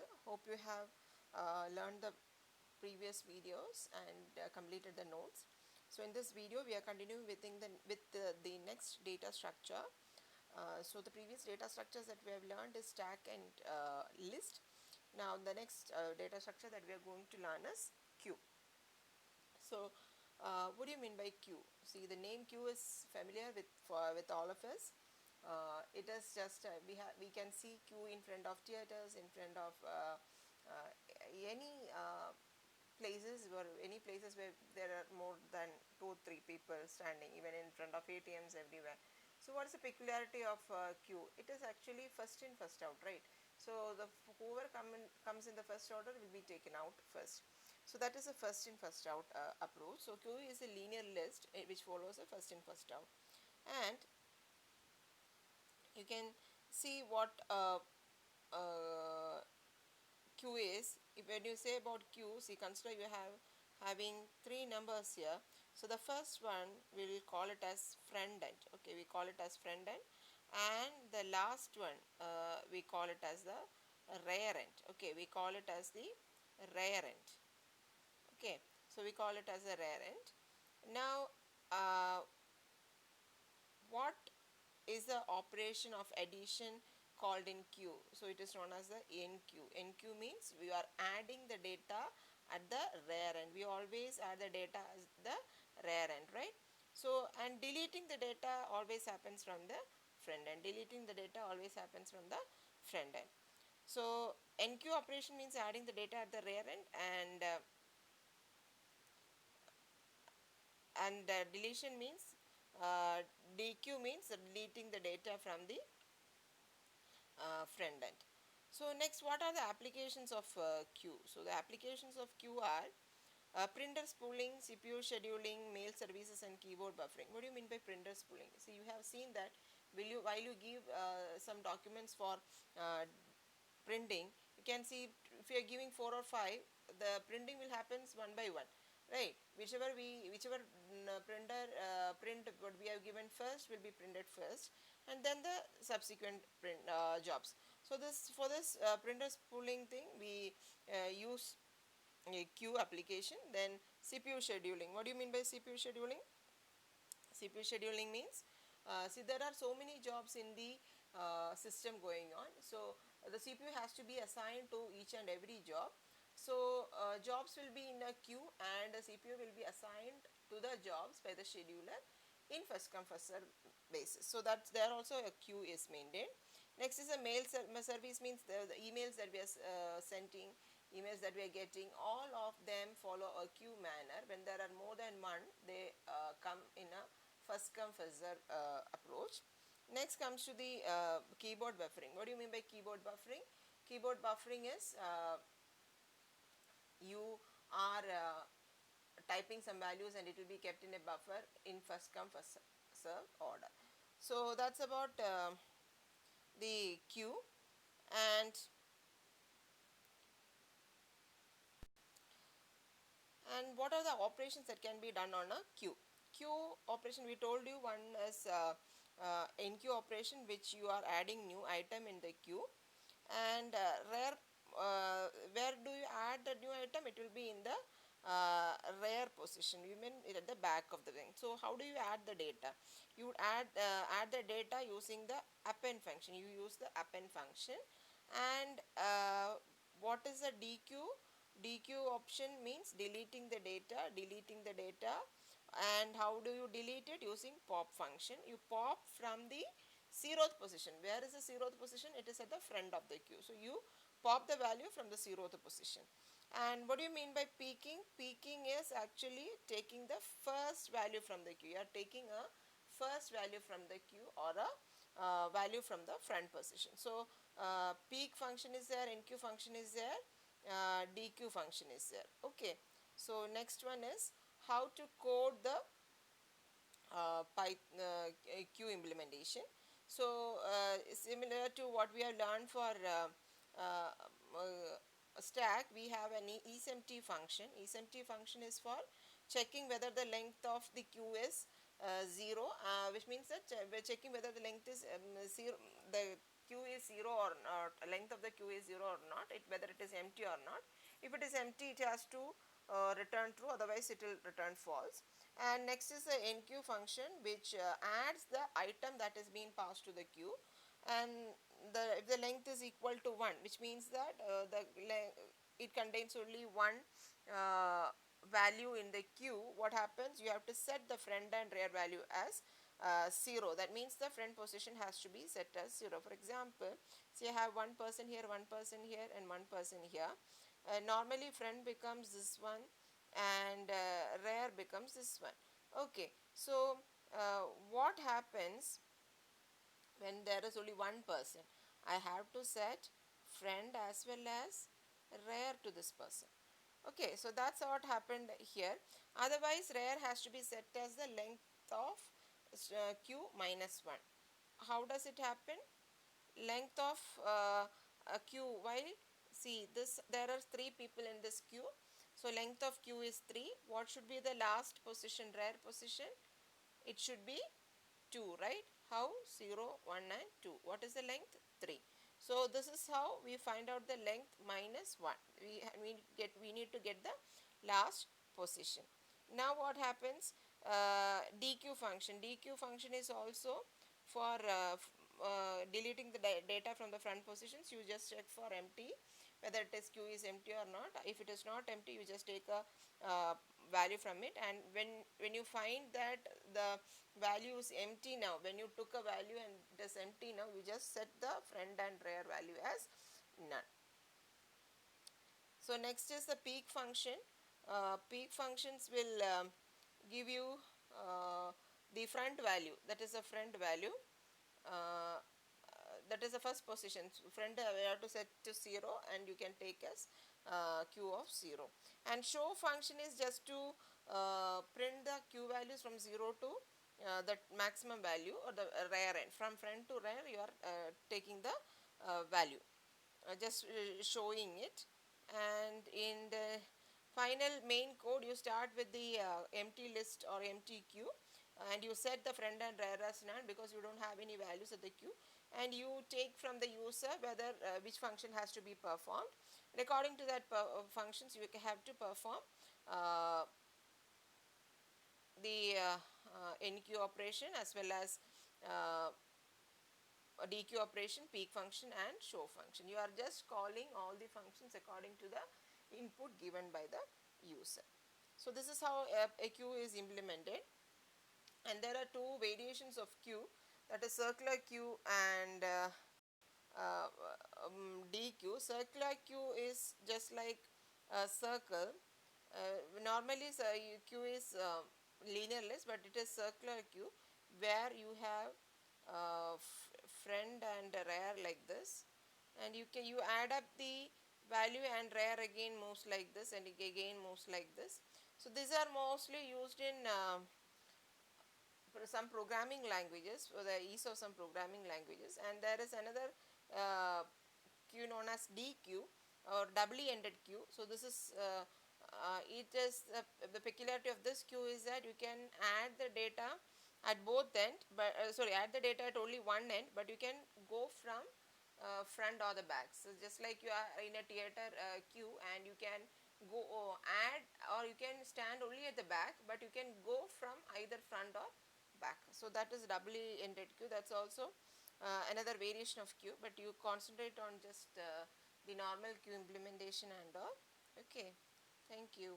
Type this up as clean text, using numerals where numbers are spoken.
all. Hope you have learned the previous videos and completed the notes. So in this video we are continuing with the next data structure. So the previous data structures that we have learned is stack and list. Now the next data structure that we are going to learn is queue. So what do you mean by queue? See, the name queue is familiar with all of us. It is just we can see queue in front of theaters, in front of any places where there are more than 2 or 3 people standing, even in front of ATMs everywhere. So what is the peculiarity of queue? It is actually first in first out, right? So whoever comes in the first order will be taken out first. So that is a first in first out approach. So queue is a linear list which follows a first in first out, and you can see what queue is. When you say about queue, see, consider you have having 3 numbers here. So the first one we will call it as friend end. Okay, we call it as friend end, and the last one we call it as the rear end. Okay, we call it as the rear end. Okay, so we call it as a rear end. Now what is the operation of addition called in queue? So it is known as the NQ. NQ means we are adding the data at the rear end. We always add the data as the rear end, right? So, and deleting the data always happens from the front end. Deleting the data always happens from the front end. So NQ operation means adding the data at the rear end, and deletion means DQ means deleting the data from the front end. So next, what are the applications of queue? So the applications of queue are printer spooling, CPU scheduling, mail services, and keyboard buffering. What do you mean by printer spooling? So you have seen that while you give some documents for printing, you can see if you are giving 4 or 5, the printing will happen one by one, right? Whichever printer print what we have given first will be printed first, and then the subsequent print jobs. So for this printer spooling thing, we use a queue application. Then CPU scheduling. What do you mean by CPU scheduling? CPU scheduling means, see, there are so many jobs in the system going on. So the CPU has to be assigned to each and every job. So jobs will be in a queue, and the CPU will be assigned to the jobs by the scheduler in first come first serve basis. So that's there also a queue is maintained. Next is a mail service, means the emails that we are sending, emails that we are getting, all of them follow a queue manner. When there are more than one, they come in a first come first serve approach. Next comes to the keyboard buffering. What do you mean by keyboard buffering? Keyboard buffering is you are typing some values, and it will be kept in a buffer in first come first serve order. So that's about the queue. And what are the operations that can be done on a queue? Queue operation, we told you, one is NQ operation, which you are adding new item in the queue, and where do you add the new item? It will be in the rear position. You mean at the back of the wing. So how do you add the data? You would add the data using the append function. You use the append function. And what is the DQ? DQ option means deleting the data. And how do you delete it? Using pop function. You pop from the 0th position. Where is the 0th position? It is at the front of the queue. So you pop the value from the 0th position. And what do you mean by peeking? Peeking is actually taking the first value from the queue. You are taking a first value from the queue, or a value from the front position. So peek function is there, NQ function is there, DQ function is there. Okay. So next one is how to code the queue implementation. So similar to what we have learned for uh, stack, we have an isempty function. Isempty function is for checking whether the length of the queue is 0, which means that we're checking whether the length is 0, the queue is 0 or not, length of the queue is 0 or not, whether it is empty or not. If it is empty, it has to return true, otherwise it will return false. And next is the enqueue function, which adds the item that is being passed to the queue, and if the length is equal to 1, which means that it contains only one value in the queue, what happens, you have to set the front and rear value as 0. That means the front position has to be set as 0. For example, say I have one person here, one person here, and one person here. Normally front becomes this one, and rear becomes this one. Okay, so what happens when there is only one person? I have to set front as well as rear to this person. Okay, so that's what happened here. Otherwise, rear has to be set as the length of queue minus 1. How does it happen? Length of a queue, while see this, there are 3 people in this queue, so length of queue is 3. What should be the last position, rear position? It should be 2, right? How? 0, 1 and 2. What is the length? 3. So this is how we find out the length minus 1. We need to get the last position. Now what happens? DQ function. DQ function is also for deleting the data from the front positions. You just check for empty, whether it is queue is empty or not. If it is not empty, you just take a value from it, and when you find that the value is empty, now when you took a value and it is empty, now you just set the front and rear value as none. So next is the peak function. Peak functions will give you the front value, that is the front value, that is the first position. Front we have to set to 0, and you can take as q of 0. And show function is just to print the q values from 0 to the maximum value, or the rear end. From front to rear, you are taking the value, just showing it. And in the final main code, you start with the empty list or empty queue, and you set the front and rear as none because you don't have any values at the queue, and you take from the user whether which function has to be performed, and according to that functions you have to perform the NQ operation, as well as DQ operation, peak function, and show function. You are just calling all the functions according to the input given by the user. So this is how a queue is implemented. And there are 2 variations of queue, that is circular queue and uh, DQ. Circular queue is just like a circle. Normally queue is linearless, but it is circular queue where you have front and rear like this, and you add up the value, and rear again moves like this, and again moves like this. So these are mostly used in for some programming languages, for the ease of some programming languages. And there is another queue known as DQ, or doubly ended queue. So this is it is the peculiarity of this queue is that you can add the data at both end, but add the data at only one end, but you can go from front or the back. So just like you are in a theater queue, and you can go add, or you can stand only at the back, but you can go from either front or back. So that is doubly ended queue. That's also another variation of queue, but you concentrate on just the normal queue implementation and all. Okay, thank you.